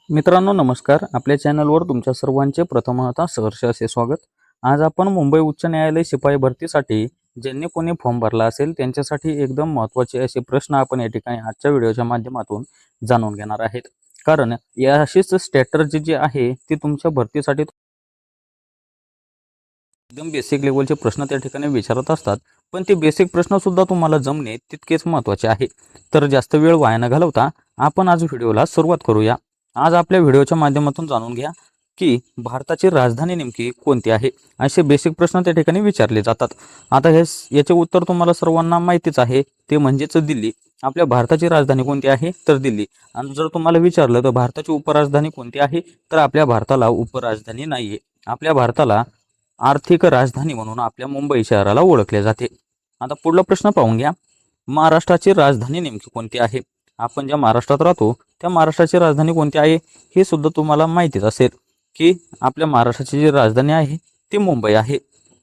मित्रांनो नमस्कार. आपल्या चॅनलवर तुमच्या सर्वांचे प्रथमतः सहर्ष असे स्वागत. आज आपण मुंबई उच्च न्यायालय शिपाई भरतीसाठी ज्यांनी कोणी फॉर्म भरला असेल त्यांच्यासाठी एकदम महत्त्वाचे असे प्रश्न आपण या ठिकाणी आजच्या व्हिडिओच्या माध्यमातून जाणून घेणार आहेत. कारण या अशीच स्ट्रॅटर्जी जी आहे ती तुमच्या भरतीसाठी एकदम बेसिक लेवलचे प्रश्न त्या ठिकाणी विचारत असतात, पण ते बेसिक प्रश्न सुद्धा तुम्हाला जमणे तितकेच महत्त्वाचे आहे. तर जास्त वेळ वाया न घालवता आपण आज व्हिडिओला सुरुवात करूया. आज आपल्या व्हिडिओच्या माध्यमातून जाणून घ्या की भारताची राजधानी नेमकी कोणती आहे. असे बेसिक प्रश्न त्या ठिकाणी विचारले जातात. आता याचे उत्तर तुम्हाला सर्वांना माहितीच आहे, ते म्हणजेच दिल्ली. आपल्या भारताची राजधानी कोणती आहे तर दिल्ली. आणि जर तुम्हाला विचारलं तर भारताची उपराजधानी कोणती आहे तर आपल्या भारताला उपराजधानी नाहीये. आपल्या भारताला आर्थिक राजधानी म्हणून आपल्या मुंबई शहराला ओळखले जाते. आता पुढला प्रश्न पाहून घ्या. महाराष्ट्राची राजधानी नेमकी कोणती आहे. आपण ज्या महाराष्ट्रात राहतो त्या महाराष्ट्राची राजधानी कोणती आहे हे सुद्धा तुम्हाला माहितीच असेल की आपल्या महाराष्ट्राची जी राजधानी आहे ती मुंबई आहे.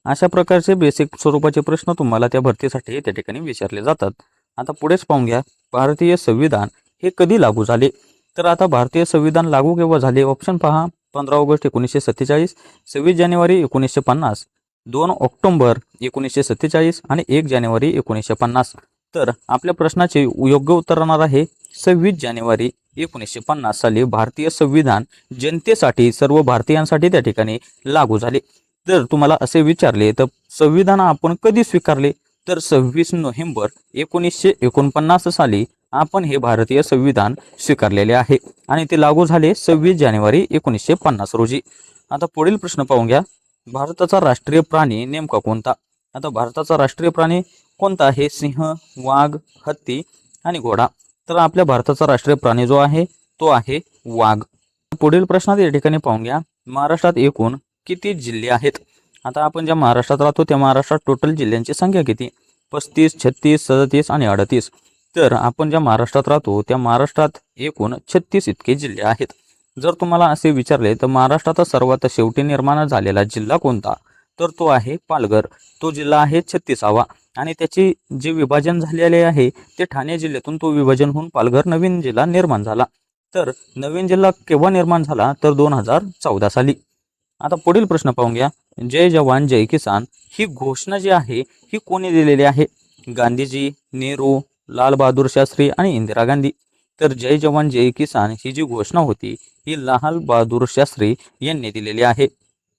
अशा प्रकारचे बेसिक स्वरूपाचे प्रश्न तुम्हाला त्या भरतीसाठी त्या ठिकाणी विचारले जातात. आता पुढेच पाहून घ्या. भारतीय संविधान हे कधी लागू झाले तर आता भारतीय संविधान लागू केव्हा झाले. ऑप्शन पहा. 15 ऑगस्ट 1947, 26 जानेवारी 1950, 2 ऑक्टोबर 1947 आणि 1 जानेवारी 1950. तर आपल्या प्रश्नाचे योग्य उत्तर राहणार आहे 26 जानेवारी 1950 साली भारतीय संविधान जनतेसाठी सर्व भारतीयांसाठी त्या ठिकाणी लागू झाले. जर तुम्हाला असे विचारले तर संविधान आपण कधी स्वीकारले तर 26 नोव्हेंबर 1949 साली आपण हे भारतीय संविधान स्वीकारलेले आहे आणि ते लागू झाले 26 जानेवारी 1950 रोजी. आता पुढील प्रश्न पाहून घ्या. भारताचा राष्ट्रीय प्राणी नेमका कोणता. आता भारताचा राष्ट्रीय प्राणी कोणता आहे. सिंह, वाघ, हत्ती आणि घोडा. तर आपल्या भारताचा राष्ट्रीय प्राणी जो आहे तो आहे वाघ. पुढील प्रश्नात या ठिकाणी पाहून घ्या. महाराष्ट्रात एकूण किती जिल्हे आहेत. आता आपण ज्या महाराष्ट्रात राहतो त्या महाराष्ट्रात टोटल जिल्ह्यांची संख्या किती. 35, 36, 37 आणि 38. तर आपण ज्या महाराष्ट्रात राहतो त्या महाराष्ट्रात एकूण 36 इतके जिल्हे आहेत. जर तुम्हाला असे विचारले तर महाराष्ट्रात सर्वात शेवटी निर्माण झालेला जिल्हा कोणता तर तो आहे पालघर. तो जिल्हा आहे 36वा आणि त्याची जे विभाजन झालेले आहे ते ठाणे जिल्ह्यातून तो विभाजन होऊन पालघर नवीन जिल्हा निर्माण झाला. तर नवीन जिल्हा केव्हा निर्माण झाला तर 2014 साली. आता पुढील प्रश्न पाहून घ्या. जय जवान जय किसान ही घोषणा जी आहे ही कोणी दिलेली आहे. गांधीजी, नेहरू, लाल बहादूर शास्त्री आणि इंदिरा गांधी. तर जय जवान जय किसान ही जी घोषणा होती ही लाल बहादूर शास्त्री यांनी दिलेली आहे.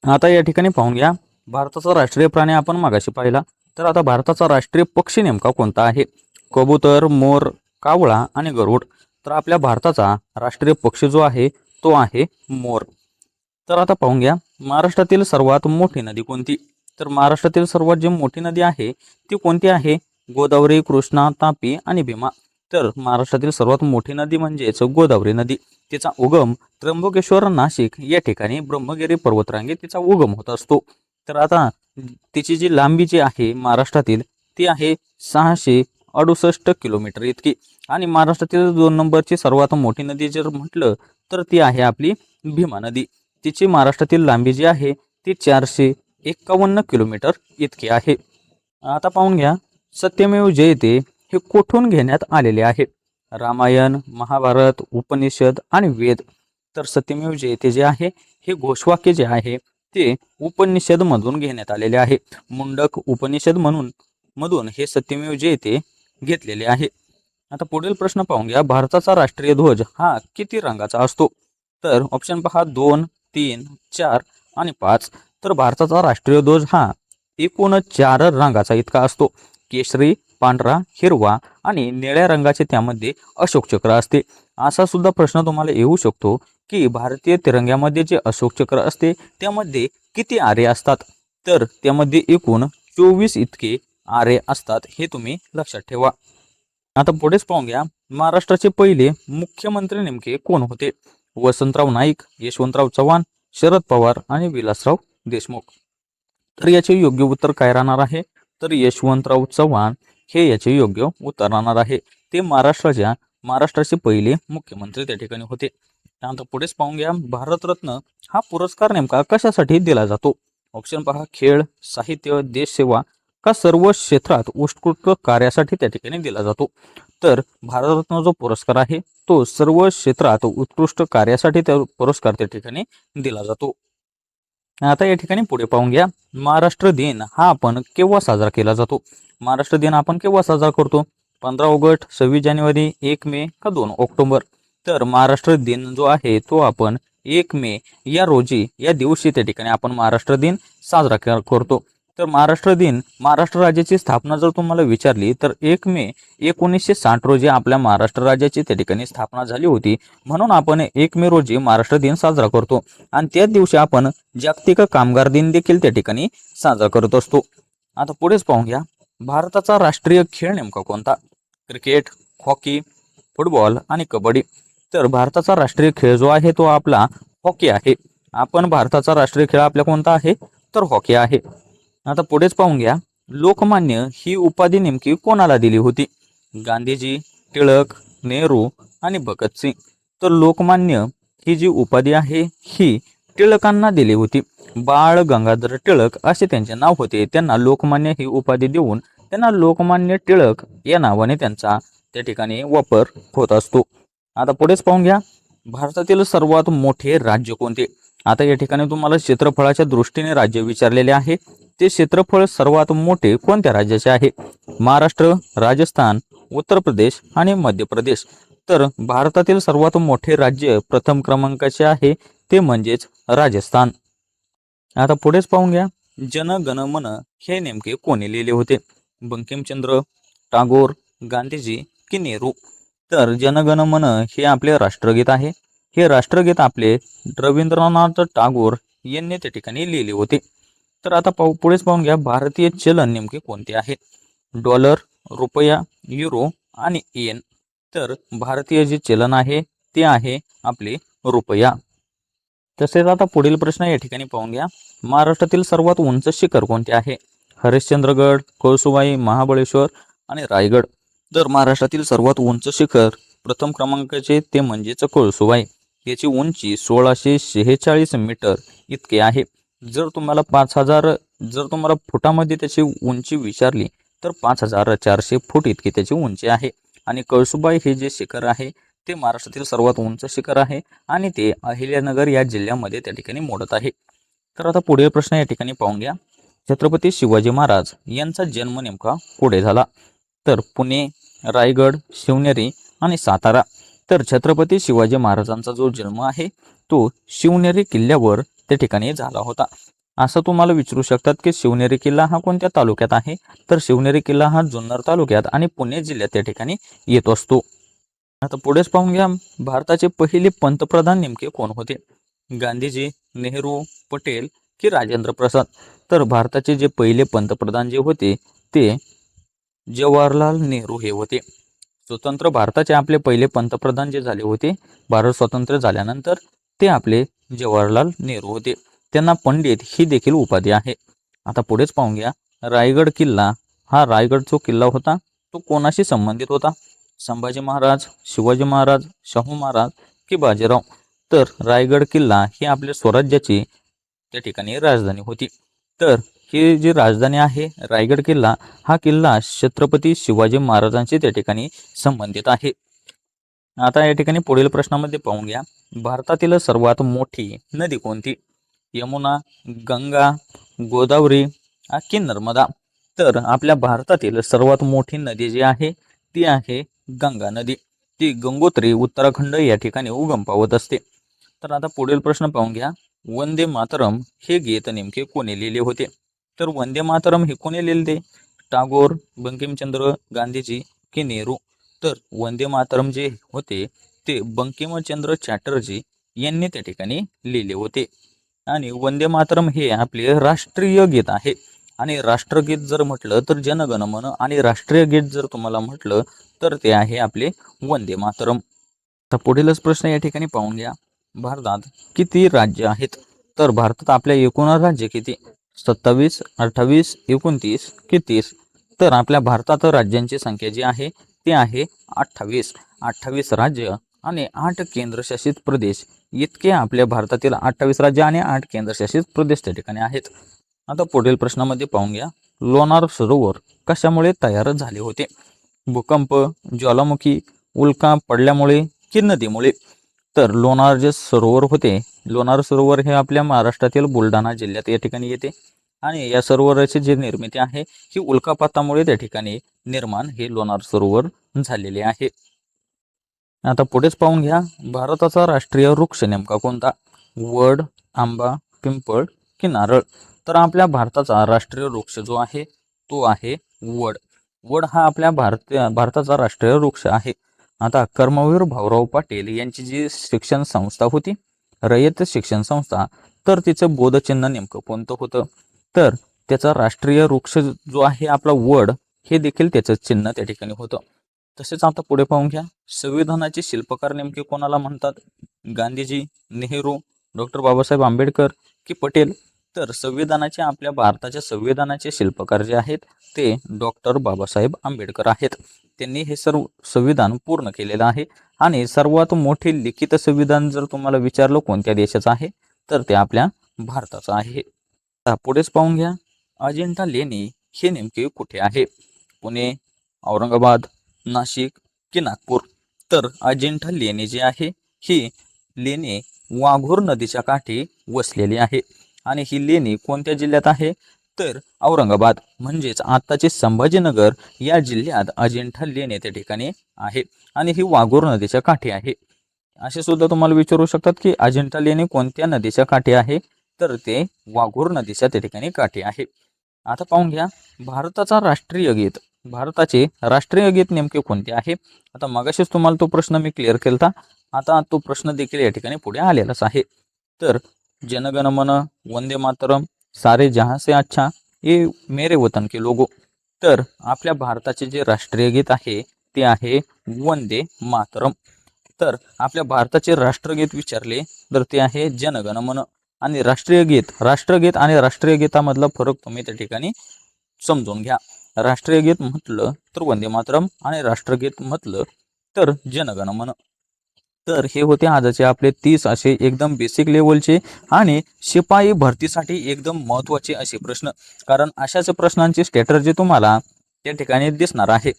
आता या ठिकाणी पाहून घ्या. भारताचा राष्ट्रीय प्राणी आपण मागाशी पाहिला, तर आता भारताचा राष्ट्रीय पक्षी नेमका कोणता आहे. कबूतर, मोर, कावळा आणि गरुड. तर आपल्या भारताचा राष्ट्रीय पक्षी जो आहे तो आहे मोर. तर आता पाहून घ्या. महाराष्ट्रातील सर्वात मोठी नदी कोणती. तर महाराष्ट्रातील सर्वात जी मोठी नदी आहे ती कोणती आहे. गोदावरी, कृष्णा, तापी आणि भीमा. तर महाराष्ट्रातील सर्वात मोठी नदी म्हणजेच गोदावरी नदी. तिचा उगम त्र्यंबकेश्वर, नाशिक या ठिकाणी ब्रह्मगिरी पर्वतरांगेत तिचा उगम होत असतो. तर आता तिची जी लांबी जी आहे महाराष्ट्रातील ती आहे 668 किलोमीटर इतकी. आणि महाराष्ट्रातील 2 नंबरची सर्वात मोठी नदी जर म्हटलं तर ती आहे आपली भीमा नदी. तिची महाराष्ट्रातील लांबी जी आहे ती 451 किलोमीटर इतकी आहे. आता पाहून घ्या. सत्यमेव जयते हे कोठून घेण्यात आलेले आहे. रामायण, महाभारत, उपनिषद आणि वेद. तर सत्यमेव जयते जे आहे हे घोषवाक्य जे आहे ते उपनिषद मधून घेण्यात आलेले आहे. मुंडक उपनिषद मधून हे सत्यमेव जयते घेतलेले आहे. आता पुढील प्रश्न पाहून घ्या. भारताचा राष्ट्रीय ध्वज हा किती रंगाचा असतो. तर ऑप्शन पहा 2, 3, 4 आणि 5. तर भारताचा राष्ट्रीय ध्वज हा एकूण 4 रंगाचा इतका असतो. केशरी, पांढरा, हिरवा आणि निळ्या रंगाचे त्यामध्ये अशोक चक्र असते. असा सुद्धा प्रश्न तुम्हाला येऊ शकतो की भारतीय तिरंग्यामध्ये जे अशोक चक्र असते त्यामध्ये किती आरे असतात. तर त्यामध्ये एकूण 24 इतके आरे असतात. हे तुम्ही लक्षात ठेवा. आता पुढेच पाहून घ्या. महाराष्ट्राचे पहिले मुख्यमंत्री नेमके कोण होते. वसंतराव नाईक, यशवंतराव चव्हाण, शरद पवार आणि विलासराव देशमुख. तर याचे योग्य उत्तर काय राहणार आहे तर यशवंतराव चव्हाण हे याचे योग्य उत्तर राहणार आहे. ते महाराष्ट्राचे पहिले मुख्यमंत्री त्या ठिकाणी होते. त्यानंतर पुढेच पाहून घ्या. भारतरत्न हा पुरस्कार नेमका कशासाठी दिला जातो. ऑप्शन पहा. खेळ, साहित्य, देशसेवा हा सर्व क्षेत्रात उत्कृष्ट कार्यासाठी त्या ठिकाणी दिला जातो। तर भारतरत्न जो पुरस्कार आहे तो सर्व क्षेत्रात उत्कृष्ट कार्यासाठी त्या पुरस्कार त्या ठिकाणी दिला जातो। आता या ठिकाणी पुढे पाहून घ्या, महाराष्ट्र दिन हा आपण केव्हा साजरा केला जातो? महाराष्ट्र दिन आपण केव्हा साजरा करतो? 15 ऑगस्ट, 26 जानेवारी, 1 मे का 2 ऑक्टोबर? तर महाराष्ट्र दिन जो आहे तो आपण 1 मे या रोजी या दिवशी त्या ठिकाणी आपण महाराष्ट्र दिन साजरा करतो। तर महाराष्ट्र दिन, महाराष्ट्र राज्याची स्थापना जर तुम्हाला विचारली तर 1 मे 1960 रोजी आपल्या महाराष्ट्र राज्याची त्या ठिकाणी स्थापना झाली होती, म्हणून आपण 1 मे रोजी महाराष्ट्र दिन साजरा करतो। आणि त्याच दिवशी आपण जागतिक कामगार दिन देखील त्या ठिकाणी साजरा करत असतो। आता पुढेच पाहून घ्या, भारताचा राष्ट्रीय खेळ नेमका कोणता? क्रिकेट, हॉकी, फुटबॉल आणि कबड्डी। तर भारताचा राष्ट्रीय खेळ जो आहे तो आपला हॉकी आहे। आपण भारताचा राष्ट्रीय खेळ आपला कोणता आहे? तर हॉकी आहे। आता पुढेच पाहून घ्या, लोकमान्य ही उपाधी नेमकी कोणाला दिली होती? गांधीजी, टिळक, नेहरू आणि भगतसिंग। तर लोकमान्य ही जी उपाधी आहे ही टिळकांना दिली होती। बाळ गंगाधर टिळक असे त्यांचे नाव होते। त्यांना लोकमान्य ही उपाधी देऊन त्यांना लोकमान्य टिळक या नावाने त्यांचा त्या ठिकाणी वापर होत असतो। आता पुढेच पाहून घ्या, भारतातील सर्वात मोठे राज्य कोणते? आता या ठिकाणी तुम्हाला क्षेत्रफळाच्या दृष्टीने राज्य विचारलेले आहे। ते क्षेत्रफळ सर्वात मोठे कोणत्या राज्याचे आहे? महाराष्ट्र, राजस्थान, उत्तर प्रदेश आणि मध्य प्रदेश। तर भारतातील सर्वात मोठे राज्य प्रथम क्रमांकाचे आहे ते म्हणजेच राजस्थान। आता पुढेच पाहून घ्या, जन गण मन हे नेमके कोणी लिहिले होते? बंकिमचंद्र, टागोर, गांधीजी की नेहरू? तर जन गण मन हे आपले राष्ट्रगीत आहे। हे राष्ट्रगीत आपले रवींद्रनाथ टागोर यांनी त्या ठिकाणी लिहिले होते। तर आता पुढेच पाहून घ्या, भारतीय चलन नेमके कोणते आहे? डॉलर, रुपया, युरो आणि येन। तर भारतीय जे चलन आहे ते आहे आपले रुपया। तसेच आता पुढील प्रश्न या ठिकाणी पाहून घ्या, महाराष्ट्रातील सर्वात उंच शिखर कोणते आहे? हरिश्चंद्रगड, कळसुबाई, महाबळेश्वर आणि रायगड। तर महाराष्ट्रातील सर्वात उंच शिखर प्रथम क्रमांकाचे ते म्हणजेच कळसुबाई। याची उंची 1646 मीटर इतके आहे। जर तुम्हाला 5000 जर तुम्हाला फुटामध्ये त्याची उंची विचारली तर 5400 फूट इतकी त्याची उंची आहे। आणि कळसुबाई हे जे शिखर आहे ते महाराष्ट्रातील सर्वात उंच शिखर आहे आणि ते अहिल्यानगर या जिल्ह्यामध्ये त्या ठिकाणी मोडत आहे। तर आता पुढील प्रश्न या ठिकाणी पाहून घ्या, छत्रपती शिवाजी महाराज यांचा जन्म नेमका कुठे झाला? तर पुणे, रायगड, शिवनेरी आणि सातारा। तर छत्रपती शिवाजी महाराजांचा जो जन्म आहे तो शिवनेरी किल्ल्यावर त्या ठिकाणी झाला होता। असं तुम्हाला विचारू शकतात की शिवनेरी किल्ला हा कोणत्या तालुक्यात आहे? तर शिवनेरी किल्ला हा जुन्नर तालुक्यात आणि पुणे जिल्ह्यात त्या ठिकाणी येत असतो। आता पुढेच पाहून घ्या, भारताचे पहिले पंतप्रधान नेमके कोण होते? गांधीजी, नेहरू, पटेल की राजेंद्र प्रसाद? तर भारताचे जे पहिले पंतप्रधान जे होते ते जवाहरलाल नेहरू हे होते। स्वतंत्र भारताचे आपले पहिले पंतप्रधान जे झाले होते भारत स्वतंत्र झाल्यानंतर ते आपले जवाहरलाल नेहरू होते। त्यांना पंडित ही देखील उपाधी आहे। आता पुढेच पाहून घ्या, रायगड किल्ला हा रायगड जो किल्ला होता तो कोणाशी संबंधित होता? संभाजी महाराज, शिवाजी महाराज, शाहू महाराज की बाजीराव? तर रायगड किल्ला ही आपल्या स्वराज्याची त्या ठिकाणी राजधानी होती। तर ही जी राजधानी आहे रायगड किल्ला, हा किल्ला छत्रपती शिवाजी महाराजांशी त्या ठिकाणी संबंधित आहे। आता या ठिकाणी पुढील प्रश्नामध्ये पाहून घ्या, भारतातील सर्वात मोठी नदी कोणती? यमुना, गंगा, गोदावरी की नर्मदा? तर आपल्या भारतातील सर्वात मोठी नदी जी आहे ती आहे गंगा नदी। ती गंगोत्री उत्तराखंड या ठिकाणी उगम पावत असते। तर आता पुढील प्रश्न पाहून घ्या, वंदे मातरम हे गीत नेमके कोणी लिहिले होते? तर वंदे मातरम हे कोणी लिहिले? टागोर, बंकिमचंद्र, गांधीजी की नेहरू? तर वंदे मातरम जे होते ते बंकिमचंद्र चॅटर्जी यांनी त्या ठिकाणी लिहिले होते। आणि वंदे मातरम हे आपले राष्ट्रीय गीत आहे। आणि राष्ट्रगीत जर म्हटलं तर जनगण मन आणि राष्ट्रीय गीत जर तुम्हाला म्हटलं तर ते आहे आपले वंदे मातरम। तर पुढीलच प्रश्न या ठिकाणी पाहून घ्या, भारतात किती राज्य आहेत? तर भारतात आपल्या एकूण राज्य किती? 27, 28, 29 की 30? तर आपल्या भारतात राज्यांची संख्या जी आहे ती आहे 28। 28 राज्य आणि 8 केंद्रशासित प्रदेश इतके आपल्या भारतातील 28 राज्य आणि 8 केंद्रशासित प्रदेश त्या ठिकाणी आहेत। आता पुढील प्रश्नामध्ये पाहून घ्या, लोणार सरोवर कशामुळे तयार झाले होते? भूकंप, ज्वालामुखी, उल्का पडल्यामुळे की नदीमुळे? तर लोणार जे सरोवर होते, लोणार सरोवर हे आपल्या महाराष्ट्रातील बुलढाणा जिल्ह्यात या ठिकाणी येते आणि या सरोवराची जी निर्मिती आहे ही उल्कापातामुळे त्या ठिकाणी निर्माण हे लोणार सरोवर झालेले आहे. आता पुढेच पाहून घ्या, भारताचा राष्ट्रीय वृक्ष नेमका कोणता? वड, आंबा, पिंपळ की नारळ? तर आपल्या भारताचा राष्ट्रीय वृक्ष जो आहे तो आहे वड. वड हा आपल्या भारताचा राष्ट्रीय वृक्ष आहे. आता कर्मवीर भाऊराव पाटील यांची जी शिक्षण संस्था होती, रयत शिक्षण संस्था, तर तिचं बोधचिन्ह नेमकं कोणतं होतं? तर त्याचा राष्ट्रीय वृक्ष जो आहे आपला वड, हे देखील त्याचं चिन्ह त्या ठिकाणी होतं. तसेच आता पुढे पाहून घ्या, संविधानाचे शिल्पकार नेमके कोणाला म्हणतात? गांधीजी, नेहरू, डॉक्टर बाबासाहेब आंबेडकर की पटेल? तर संविधानाचे, आपल्या भारताच्या संविधानाचे शिल्पकार जे आहेत ते डॉक्टर बाबासाहेब आंबेडकर आहेत. त्यांनी हे सर्व संविधान पूर्ण केलेलं आहे आणि सर्वात मोठे लिखित संविधान जर तुम्हाला विचारलं कोणत्या देशाचं आहे, तर ते आपल्या भारताचं आहे. पुढेच पाहून घ्या, अजिंठा लेणी हे नेमके कुठे आहे? पुणे, औरंगाबाद, नाशिक की नागपूर? तर अजिंठा लेणी जी आहे ही लेणी वाघूर नदीच्या काठी वसलेली आहे आणि ही लेणी कोणत्या जिल्ह्यात आहे? तर औरंगाबाद म्हणजेच आताचे संभाजीनगर या जिल्ह्यात अजिंठा लेणी त्या ठिकाणी आहे आणि ही वाघूर नदीच्या काठी आहे. असे सुद्धा तुम्हाला विचारू शकतात की अजिंठा लेणी कोणत्या नदीच्या काठी आहे? तर ते वाघूर नदीच्या त्या ठिकाणी काठी आहे. आता पाहून घ्या, भारताचा राष्ट्रीय गीत, भारताचे राष्ट्रीय गीत नेमके कोणते आहे? आता मगाशीच तुम्हाला तो प्रश्न मी क्लिअर केला, आता तो प्रश्न देखील या ठिकाणी पुढे आलेलाच आहे. तर जनगण मन, वंदे मातरम, सारे जहां से अच्छा, ये मेरे वतन के लोगो? तर आपल्या भारताचे जे राष्ट्रीय गीत आहे ते आहे वंदे मातरम. तर आपल्या भारताचे राष्ट्रगीत विचारले तर ते आहे जनगण मन. आणि राष्ट्रगीत आणि राष्ट्रीय गीतामधला फरक तुम्ही त्या ठिकाणी समजून घ्या. राष्ट्रीय गीत म्हटलं तर वंदे मातरम आणि राष्ट्रगीत म्हटलं तर जनगण मन. तर हे होते आजचे आपले 30 असे एकदम बेसिक लेवलचे आणि शिपाई भरतीसाठी एकदम महत्त्वाचे असे प्रश्न. कारण अशाच प्रश्नांची स्ट्रॅटर्जी तुम्हाला त्या ठिकाणी दिसणार आहे.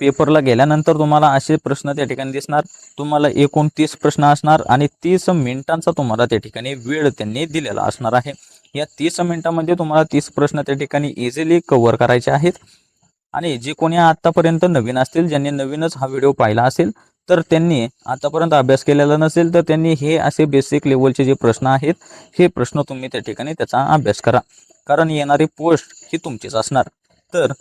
पेपरला गेल्यानंतर तुम्हाला असे प्रश्न त्या ठिकाणी दिसणार. तुम्हाला एकूण 30 प्रश्न असणार आणि 30 मिनिटांचा तुम्हाला त्या ठिकाणी वेळ त्यांनी दिलेला असणार आहे. या 30 मिनिटांमध्ये तुम्हाला 30 प्रश्न त्या ठिकाणी इझिली कव्हर करायचे आहेत. आणि जे कोणी आतापर्यंत नवीन असतील, ज्यांनी नवीनच हा व्हिडिओ पाहिला असेल, तर त्यांनी आतापर्यंत अभ्यास केलेला नसेल तर त्यांनी हे असे बेसिक लेवलचे जे प्रश्न आहेत हे प्रश्न तुम्ही त्या ठिकाणी त्याचा अभ्यास करा, कारण येणारी पोस्ट ही तुमचीच असणार. तर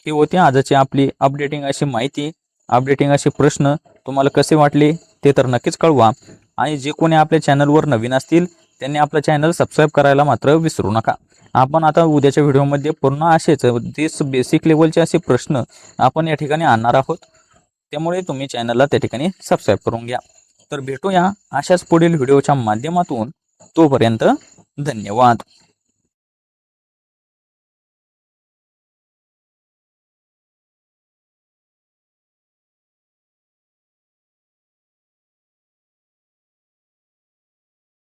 ही होती आजची आपली अपडेटिंग अशी माहिती, अपडेटिंग असे प्रश्न. तुम्हाला कसे वाटले ते तर नक्कीच कळवा. आणि जे कोणी आपल्या चॅनलवर नवीन असतील त्यांनी आपलं चॅनल सबस्क्राईब करायला मात्र विसरू नका. आपण आता उद्याच्या व्हिडिओमध्ये पूर्ण असेच 30 बेसिक लेवलचे असे प्रश्न आपण या ठिकाणी आणणार आहोत. त्यामुळे तुम्ही चॅनलला त्या ठिकाणी सबस्क्राईब करून घ्या. तर भेटूया अशाच पुढील व्हिडिओच्या माध्यमातून. तोपर्यंत धन्यवाद.